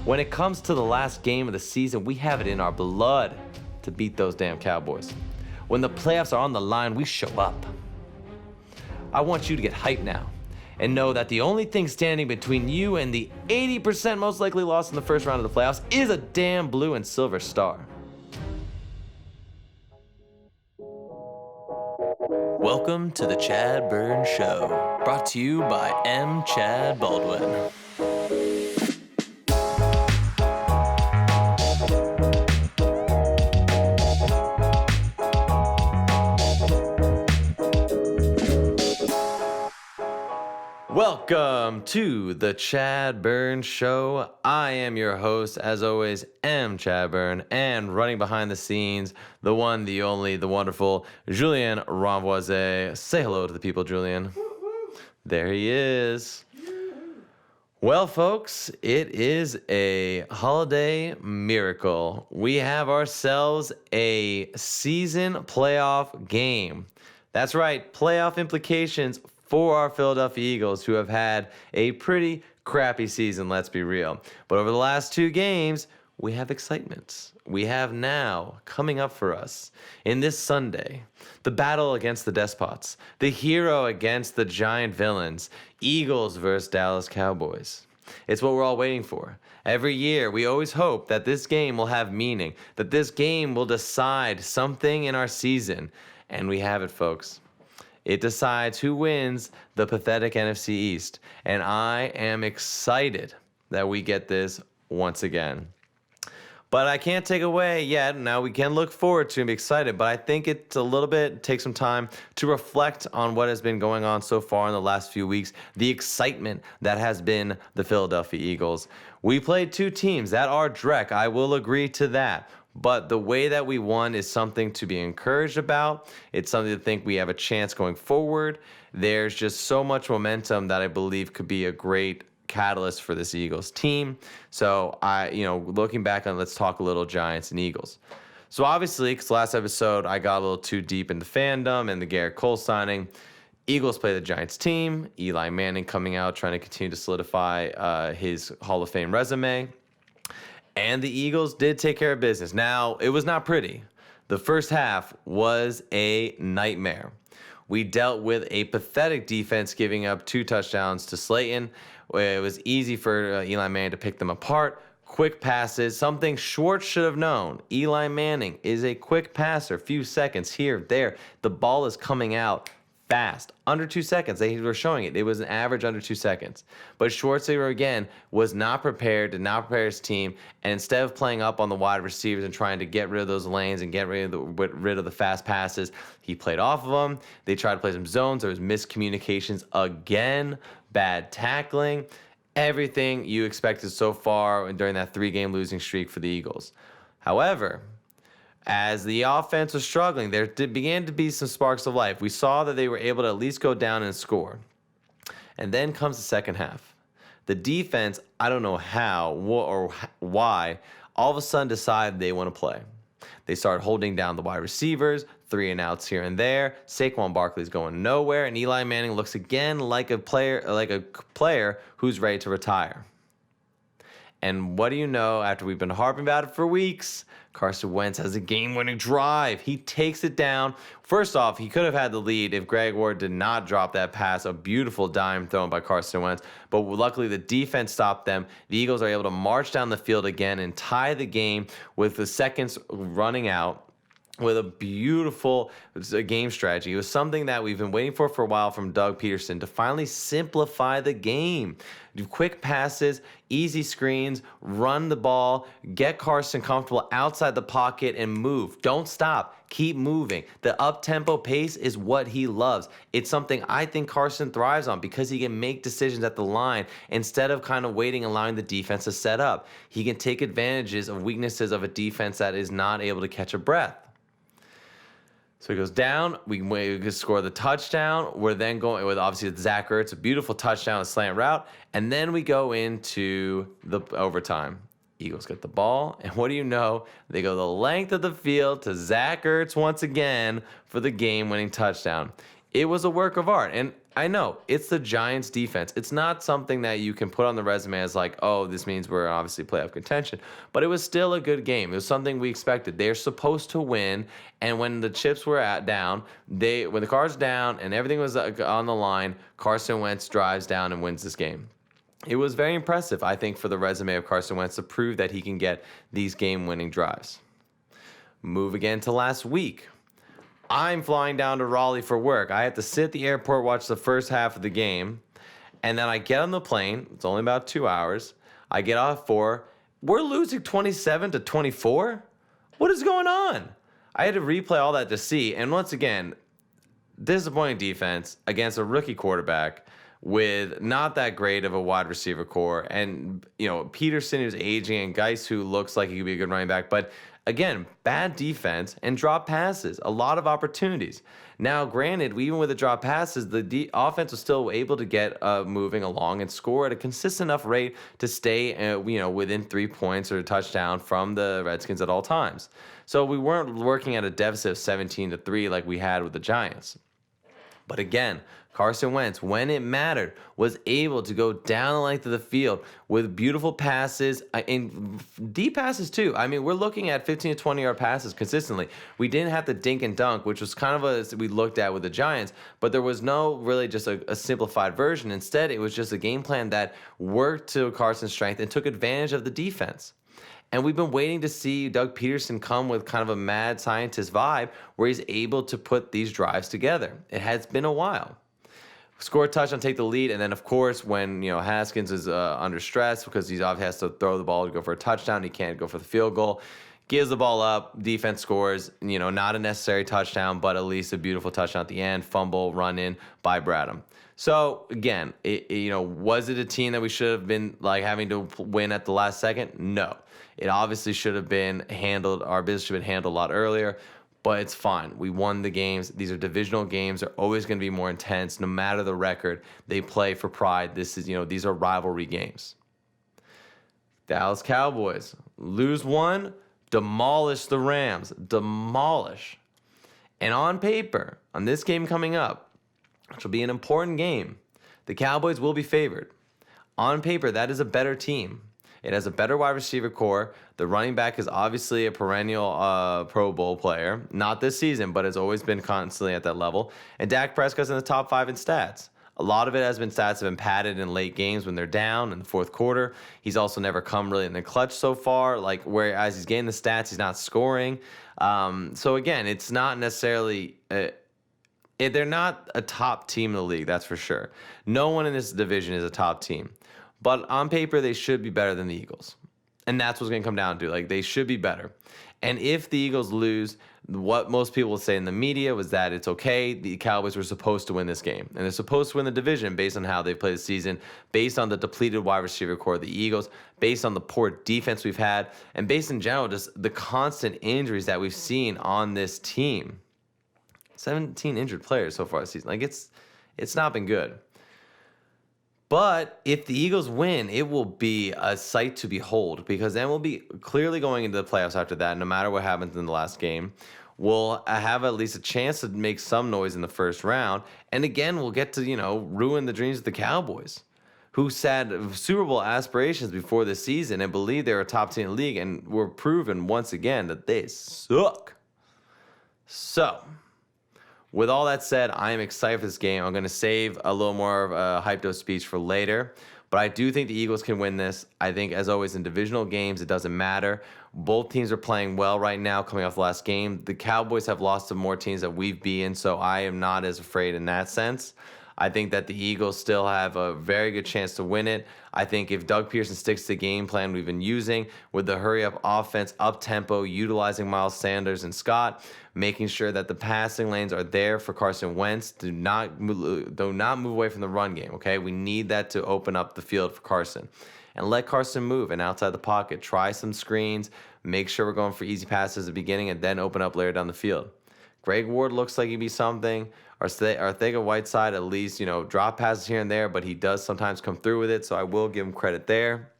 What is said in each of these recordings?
When it comes to the last game of the season, we have it in our blood to beat those damn Cowboys. When the playoffs are on the line, we show up. I want you to get hyped now and know that the only thing standing between you and the 80% most likely loss in the first round of the playoffs is a damn blue and silver star. Welcome to the ChadBurn Show, brought to you by M. Chad Baldwin. Welcome to the ChadBurn Show. I am your host, as always, M. ChadBurn, and running behind the scenes, the one, the only, the wonderful Julien Ramboise. Say hello to the people, Julien. There he is. Well, folks, it is a holiday miracle. We have ourselves a season playoff game. That's right, playoff implications for our Philadelphia Eagles, who have had a pretty crappy season, let's be real. But over the last two games, we have excitement. We have now coming up for us in this Sunday, the battle against the despots, the hero against the giant villains, Eagles versus Dallas Cowboys. It's what we're all waiting for. Every year, we always hope that this game will have meaning, that this game will decide something in our season. And we have it, folks. It decides who wins the pathetic NFC East. And I am excited that we get this once again. But I can't take away yet. Now we can look forward to and be excited, but I think it's a little bit, take some time to reflect on what has been going on so far in the last few weeks, the excitement that has been the Philadelphia Eagles. We played two teams that are dreck. I will agree to that. But the way that we won is something to be encouraged about. It's something to think we have a chance going forward. There's just so much momentum that I believe could be a great catalyst for this Eagles team. So looking back on, let's talk a little Giants and Eagles. So obviously, because last episode I got a little too deep into fandom and the Garrett Cole signing. Eagles play the Giants team. Eli Manning coming out trying to continue to solidify his Hall of Fame resume. And the Eagles did take care of business. Now, it was not pretty. The first half was a nightmare. We dealt with a pathetic defense giving up 2 touchdowns to Slayton. It was easy for Eli Manning to pick them apart. Quick passes, something Schwartz should have known. Eli Manning is a quick passer, few seconds here, there. The ball is coming out fast, under 2 seconds. They were showing it. It was an average under 2 seconds. But Schwarzenegger, again, was not prepared, did not prepare his team, and instead of playing up on the wide receivers and trying to get rid of those lanes and get rid of the fast passes, he played off of them. They tried to play some zones. There was miscommunications again, bad tackling, everything you expected so far during that 3-game losing streak for the Eagles. However, as the offense was struggling, there began to be some sparks of life. We saw that they were able to at least go down and score. And then comes the second half. The defense, I don't know how or why, all of a sudden decided they want to play. They started holding down the wide receivers, 3 and outs here and there. Saquon Barkley's going nowhere, and Eli Manning looks again like a player who's ready to retire. And what do you know, after we've been harping about it for weeks, Carson Wentz has a game-winning drive. He takes it down. First off, he could have had the lead if Greg Ward did not drop that pass, a beautiful dime thrown by Carson Wentz. But luckily, the defense stopped them. The Eagles are able to march down the field again and tie the game with the seconds running out, with a beautiful game strategy. It was something that we've been waiting for a while from Doug Peterson to finally simplify the game. Do quick passes, easy screens, run the ball, get Carson comfortable outside the pocket and move. Don't stop. Keep moving. The up-tempo pace is what he loves. It's something I think Carson thrives on because he can make decisions at the line instead of kind of waiting and allowing the defense to set up. He can take advantages of weaknesses of a defense that is not able to catch a breath. So he goes down. We can score the touchdown. We're then going with, obviously, Zach Ertz, a beautiful touchdown, a slant route. And then we go into the overtime. Eagles get the ball. And what do you know? They go the length of the field to Zach Ertz once again for the game-winning touchdown. It was a work of art. And I know it's the Giants defense. It's not something that you can put on the resume as like, oh, this means we're obviously playoff contention. But it was still a good game. It was something we expected. They're supposed to win. And when the chips were down, when the cards down and everything was on the line, Carson Wentz drives down and wins this game. It was very impressive, I think, for the resume of Carson Wentz to prove that he can get these game-winning drives. Move again to last week. I'm flying down to Raleigh for work. I have to sit at the airport, watch the first half of the game, and then I get on the plane. It's only about 2 hours. I get off at 4. We're losing 27-24? What is going on? I had to replay all that to see, and once again, disappointing defense against a rookie quarterback with not that great of a wide receiver core, and Peterson who's aging and Geis who looks like he could be a good running back, but again, bad defense and drop passes, a lot of opportunities. Now, granted, even with the drop passes, the offense was still able to get moving along and score at a consistent enough rate to stay, within 3 points or a touchdown from the Redskins at all times. So we weren't working at a deficit of 17-3 like we had with the Giants. But again, Carson Wentz, when it mattered, was able to go down the length of the field with beautiful passes and deep passes too. I mean, we're looking at 15 to 20-yard passes consistently. We didn't have the dink and dunk, which was kind of we looked at with the Giants, but there was no really just a simplified version. Instead, it was just a game plan that worked to Carson's strength and took advantage of the defense. And we've been waiting to see Doug Peterson come with kind of a mad scientist vibe where he's able to put these drives together. It has been a while. Score a touchdown, take the lead, and then, of course, when Haskins is under stress because he obviously has to throw the ball to go for a touchdown, he can't go for the field goal, gives the ball up, defense scores, not a necessary touchdown, but at least a beautiful touchdown at the end, fumble, run in by Bradham. So, again, was it a team that we should have been having to win at the last second? No. It obviously should have been handled, our business should have been handled a lot earlier, but it's fine. We won the games. These are divisional games. They're always going to be more intense. No matter the record, they play for pride. These are rivalry games. Dallas Cowboys lose one, demolish the Rams. Demolish. And on paper, on this game coming up, which will be an important game, the Cowboys will be favored. On paper, that is a better team. It has a better wide receiver core. The running back is obviously a perennial Pro Bowl player. Not this season, but has always been constantly at that level. And Dak Prescott's in the top 5 in stats. A lot of it has been stats have been padded in late games when they're down in the fourth quarter. He's also never come really in the clutch so far. Whereas he's getting the stats, he's not scoring. So again, it's not necessarily... they're not a top team in the league, that's for sure. No one in this division is a top team. But on paper, they should be better than the Eagles. And that's what's going to come down to. They should be better. And if the Eagles lose, what most people will say in the media was that it's okay. The Cowboys were supposed to win this game. And they're supposed to win the division based on how they played the season, based on the depleted wide receiver core of the Eagles, based on the poor defense we've had, and based in general just the constant injuries that we've seen on this team. 17 injured players so far this season. It's not been good. But if the Eagles win, it will be a sight to behold because then we'll be clearly going into the playoffs after that, no matter what happens in the last game. We'll have at least a chance to make some noise in the first round. And again, we'll get to, ruin the dreams of the Cowboys, who had Super Bowl aspirations before this season and believed they were a top team in the league and were proven once again that they suck. So... with all that said, I am excited for this game. I'm going to save a little more of a hyped-up speech for later. But I do think the Eagles can win this. I think, as always, in divisional games, it doesn't matter. Both teams are playing well right now coming off the last game. The Cowboys have lost to more teams that we've beaten, so I am not as afraid in that sense. I think that the Eagles still have a very good chance to win it. I think if Doug Pearson sticks to the game plan we've been using with the hurry-up offense, up-tempo, utilizing Miles Sanders and Scott, making sure that the passing lanes are there for Carson Wentz, do not move away from the run game, okay? We need that to open up the field for Carson. And let Carson move and outside the pocket. Try some screens. Make sure we're going for easy passes at the beginning and then open up later down the field. Greg Ward looks like he'd be something. Arcega-Whiteside, at least, drop passes here and there, but he does sometimes come through with it, so I will give him credit there.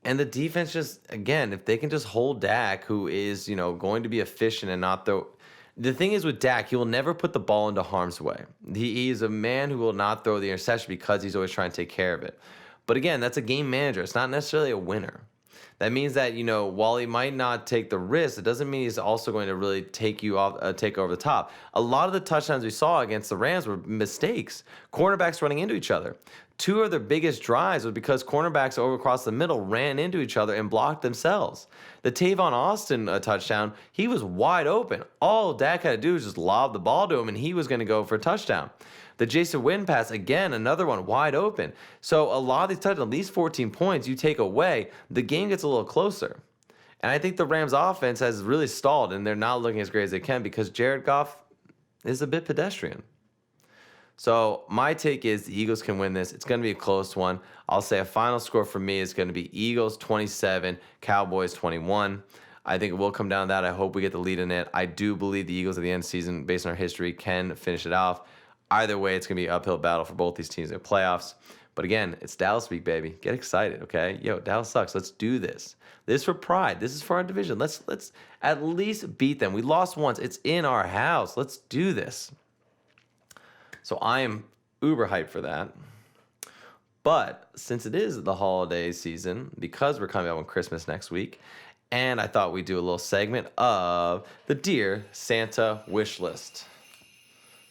And the defense just, again, if they can just hold Dak, who is, going to be efficient and The thing is with Dak, he will never put the ball into harm's way. He is a man who will not throw the interception because he's always trying to take care of it. But again, that's a game manager. It's not necessarily a winner. That means that, while he might not take the risk, it doesn't mean he's also going to really take over the top. A lot of the touchdowns we saw against the Rams were mistakes. Cornerbacks running into each other. Two of their biggest drives was because cornerbacks over across the middle ran into each other and blocked themselves. The Tavon Austin touchdown, he was wide open. All Dak had to do was just lob the ball to him, and he was going to go for a touchdown. The Jason Witten pass, again, another one wide open. So a lot of these touchdowns, these 14 points you take away, the game gets a little closer. And I think the Rams offense has really stalled, and they're not looking as great as they can because Jared Goff is a bit pedestrian. So my take is the Eagles can win this. It's going to be a close one. I'll say a final score for me is going to be Eagles 27, Cowboys 21. I think it will come down to that. I hope we get the lead in it. I do believe the Eagles at the end of the season, based on our history, can finish it off. Either way, it's going to be an uphill battle for both these teams in the playoffs. But again, it's Dallas week, baby. Get excited, okay? Yo, Dallas sucks. Let's do this. This is for pride. This is for our division. Let's at least beat them. We lost once. It's in our house. Let's do this. So I am uber hyped for that. But since it is the holiday season, because we're coming up on Christmas next week, and I thought we'd do a little segment of the Dear Santa wish list.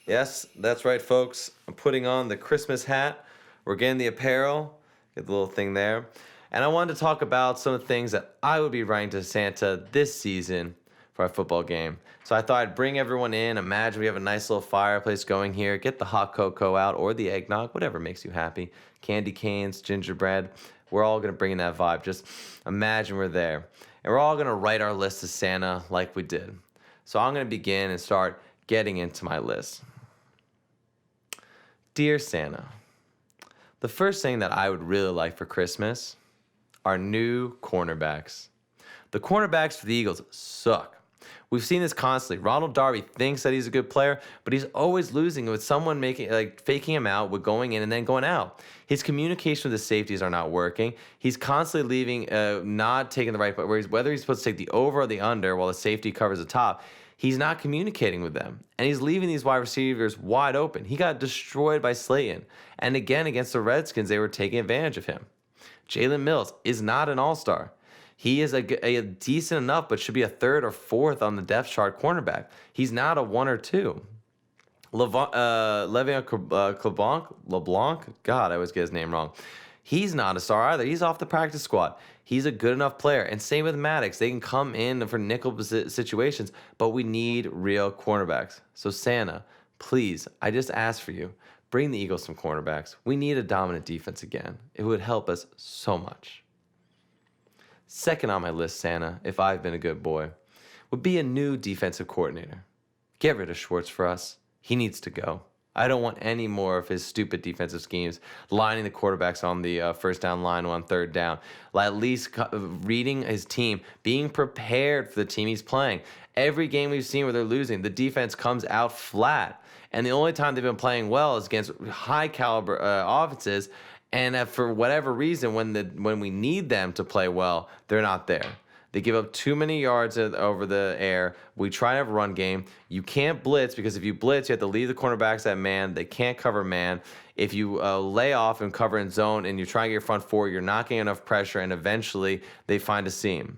Yes, that's right, folks. I'm putting on the Christmas hat. We're getting the apparel. Get the little thing there. And I wanted to talk about some of the things that I would be writing to Santa this season for our football game. So I thought I'd bring everyone in. Imagine we have a nice little fireplace going here. Get the hot cocoa out or the eggnog, whatever makes you happy. Candy canes, gingerbread. We're all going to bring in that vibe. Just imagine we're there. And we're all going to write our list to Santa like we did. So I'm going to begin and start getting into my list. Dear Santa, the first thing that I would really like for Christmas are new cornerbacks. The cornerbacks for the Eagles suck. We've seen this constantly. Ronald Darby thinks that he's a good player, but he's always losing with someone faking him out with going in and then going out. His communication with the safeties are not working. He's constantly leaving, not taking the right, whether he's supposed to take the over or the under while the safety covers the top. He's not communicating with them, and he's leaving these wide receivers wide open. He got destroyed by Slayton, and again against the Redskins, they were taking advantage of him. Jalen Mills is not an all-star. He is a decent enough, but should be a third or fourth on the depth chart cornerback. He's not a 1 or 2. Le'Veon LeBlanc, God, I always get his name wrong. He's not a star either. He's off the practice squad. He's a good enough player. And same with Maddox. They can come in for nickel situations, but we need real cornerbacks. So Santa, please, I just ask for you, bring the Eagles some cornerbacks. We need a dominant defense again. It would help us so much. Second on my list, Santa, if I've been a good boy, would be a new defensive coordinator. Get rid of Schwartz for us. He needs to go. I don't want any more of his stupid defensive schemes, lining the quarterbacks on the first down line on third down. At least reading his team, being prepared for the team he's playing. Every game we've seen where they're losing, the defense comes out flat. And the only time they've been playing well is against high caliber offenses. And for whatever reason, when we need them to play well, they're not there. They give up too many yards over the air. We try to have a run game. You can't blitz because if you blitz, you have to leave the cornerbacks at man. They can't cover man. If you lay off and cover in zone and you try and get your front four, you're not getting enough pressure, and eventually they find a seam.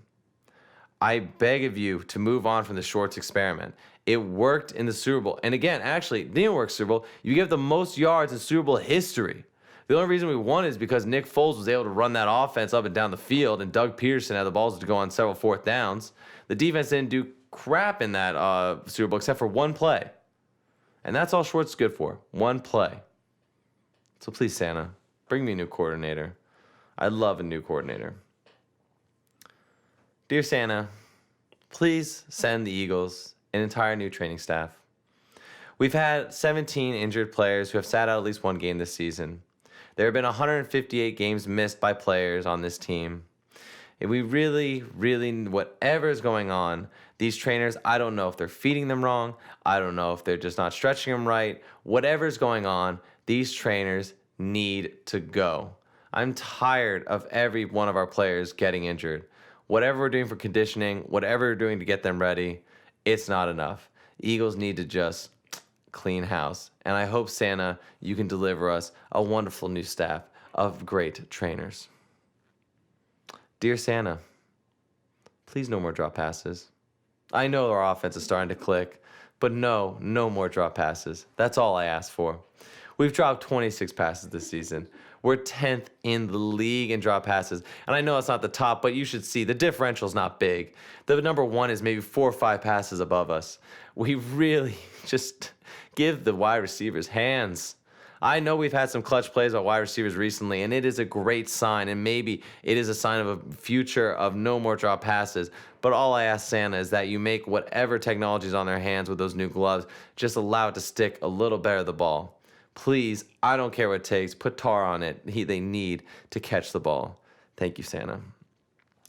I beg of you to move on from the Schwartz experiment. It worked in the Super Bowl. And again, actually, it didn't work Super Bowl. You give the most yards in Super Bowl history. The only reason we won is because Nick Foles was able to run that offense up and down the field, and Doug Peterson had the balls to go on several fourth downs. The defense didn't do crap in that Super Bowl except for one play. And that's all Schwartz is good for, one play. So please, Santa, bring me a new coordinator. I love a new coordinator. Dear Santa, please send the Eagles an entire new training staff. We've had 17 injured players who have sat out at least one game this season. There have been 158 games missed by players on this team. If we really, whatever is going on, these trainers, I don't know if they're feeding them wrong. I don't know if they're just not stretching them right. Whatever's going on, these trainers need to go. I'm tired of every one of our players getting injured. Whatever we're doing for conditioning, whatever we're doing to get them ready, it's not enough. Eagles need to just clean house. And I hope, Santa, you can deliver us a wonderful new staff of great trainers. Dear Santa, please no more drop passes. I know our offense is starting to click, but no more drop passes. That's all I ask for. We've dropped 26 passes this season. We're 10th in the league in drop passes. And I know it's not the top, but you should see the differential's not big. The number one is maybe 4 or 5 passes above us. We really just give the wide receivers hands. I know we've had some clutch plays by wide receivers recently, and it is a great sign, and maybe it is a sign of a future of no more drop passes. But all I ask, Santa, is that you make whatever technology is on their hands with those new gloves, just allow it to stick a little better the ball. Please, I don't care what it takes, put tar on it. They need to catch the ball. Thank you, Santa.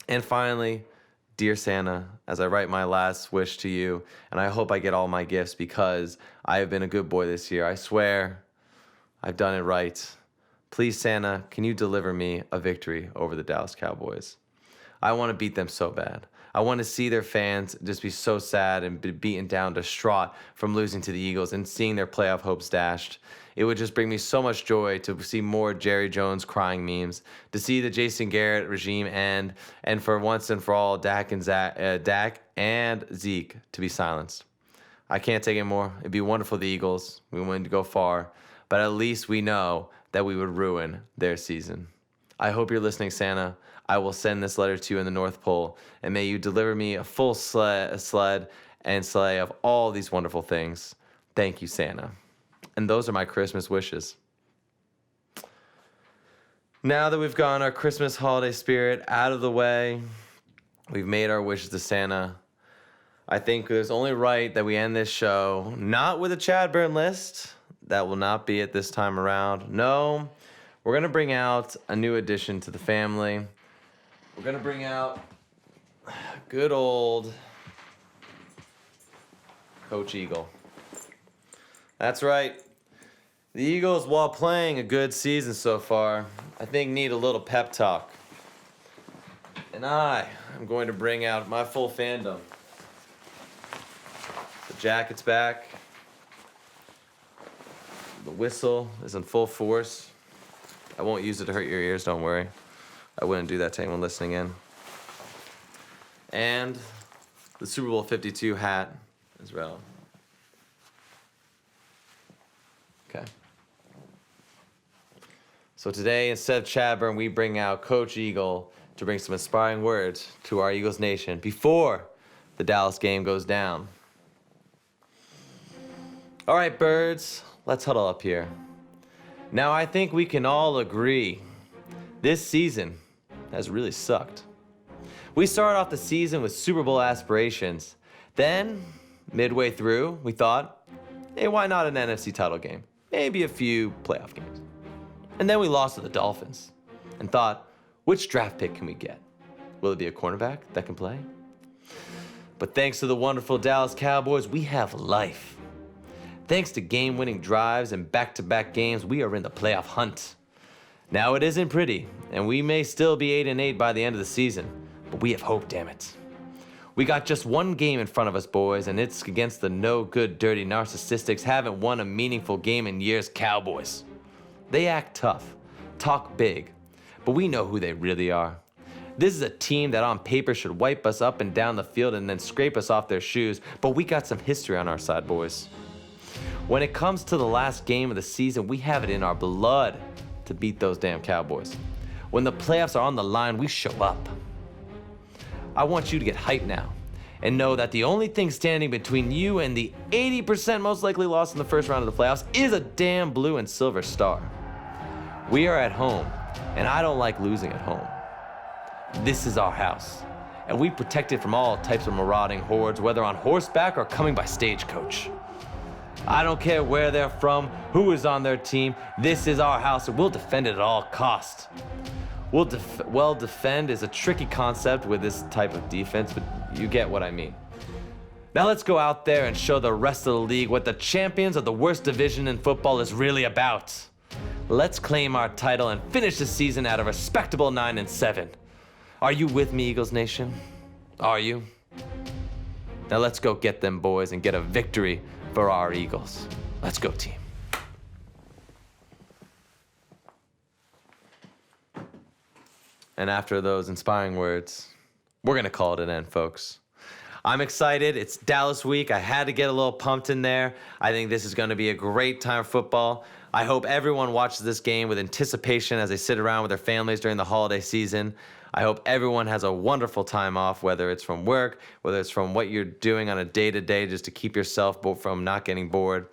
And finally, dear Santa, as I write my last wish to you, and I hope I get all my gifts because I have been a good boy this year. I swear I've done it right. Please, Santa, can you deliver me a victory over the Dallas Cowboys? I want to beat them so bad. I want to see their fans just be so sad and be beaten down, distraught from losing to the Eagles and seeing their playoff hopes dashed. It would just bring me so much joy to see more Jerry Jones crying memes, to see the Jason Garrett regime end, and for once and for all, Dak and Zeke to be silenced. I can't take it more. It'd be wonderful for the Eagles. We wanted to go far, but at least we know that we would ruin their season. I hope you're listening, Santa. I will send this letter to you in the North Pole, and may you deliver me a full sled and sleigh of all these wonderful things. Thank you, Santa. And those are my Christmas wishes. Now that we've gotten our Christmas holiday spirit out of the way, we've made our wishes to Santa, I think it's only right that we end this show not with a ChadBurn list. That will not be it this time around. No, we're going to bring out a new addition to the family. We're going to bring out good old Coach Eagle. That's right. The Eagles, while playing a good season so far, I think need a little pep talk. And I am going to bring out my full fandom. The jacket's back. The whistle is in full force. I won't use it to hurt your ears, don't worry. I wouldn't do that to anyone listening in. And the Super Bowl 52 hat as well. Okay. So today, instead of ChadBurn, we bring out Coach Eagle to bring some inspiring words to our Eagles Nation before the Dallas game goes down. All right, birds, let's huddle up here. Now, I think we can all agree this season has really sucked. We started off the season with Super Bowl aspirations. Then, midway through, we thought, hey, why not an NFC title game? Maybe a few playoff games. And then we lost to the Dolphins and thought, which draft pick can we get? Will it be a cornerback that can play? But thanks to the wonderful Dallas Cowboys, we have life. Thanks to game-winning drives and back-to-back games, we are in the playoff hunt. Now it isn't pretty, and we may still be 8-8 by the end of the season, but we have hope, damn it. We got just one game in front of us, boys, and it's against the no-good, dirty narcissistics haven't won a meaningful game in years Cowboys. They act tough, talk big, but we know who they really are. This is a team that on paper should wipe us up and down the field and then scrape us off their shoes, but we got some history on our side, boys. When it comes to the last game of the season, we have it in our blood to beat those damn Cowboys. When the playoffs are on the line, we show up. I want you to get hyped now and know that the only thing standing between you and the 80% most likely loss in the first round of the playoffs is a damn blue and silver star. We are at home, and I don't like losing at home. This is our house, and we protect it from all types of marauding hordes, whether on horseback or coming by stagecoach. I don't care where they're from, who is on their team. This is our house, and we'll defend it at all costs. Defend is a tricky concept with this type of defense, but you get what I mean. Now let's go out there and show the rest of the league what the champions of the worst division in football is really about. Let's claim our title and finish the season at a respectable 9-7. Are you with me, Eagles Nation? Are you? Now let's go get them boys and get a victory for our Eagles. Let's go, team. And after those inspiring words, we're going to call it an end, folks. I'm excited. It's Dallas week. I had to get a little pumped in there. I think this is going to be a great time for football. I hope everyone watches this game with anticipation as they sit around with their families during the holiday season. I hope everyone has a wonderful time off, whether it's from work, whether it's from what you're doing on a day-to-day just to keep yourself from not getting bored.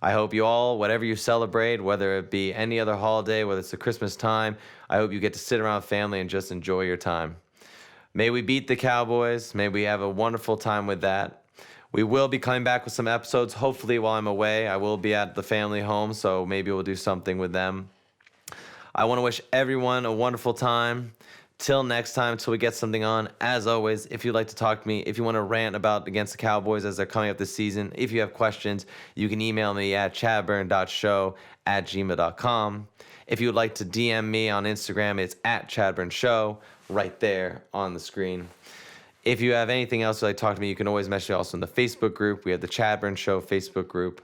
I hope you all, whatever you celebrate, whether it be any other holiday, whether it's the Christmas time, I hope you get to sit around with family and just enjoy your time. May we beat the Cowboys. May we have a wonderful time with that. We will be coming back with some episodes, hopefully while I'm away. I will be at the family home, so maybe we'll do something with them. I want to wish everyone a wonderful time. Till next time, till we get something on. As always, if you'd like to talk to me, if you want to rant about against the Cowboys as they're coming up this season, if you have questions, you can email me at chadburn.show@gmail.com. If you would like to DM me on Instagram, it's at ChadBurnShow, right there on the screen. If you have anything else you'd like to talk to me, you can always message me also in the Facebook group. We have the ChadBurn Show Facebook group.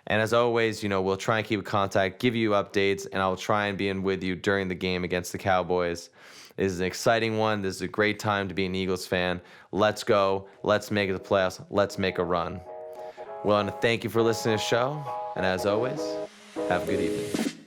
And as always, we'll try and keep in contact, give you updates, and I'll try and be in with you during the game against the Cowboys. This is an exciting one. This is a great time to be an Eagles fan. Let's go. Let's make it the playoffs. Let's make a run. Well, and thank you for listening to the show. And as always, have a good evening.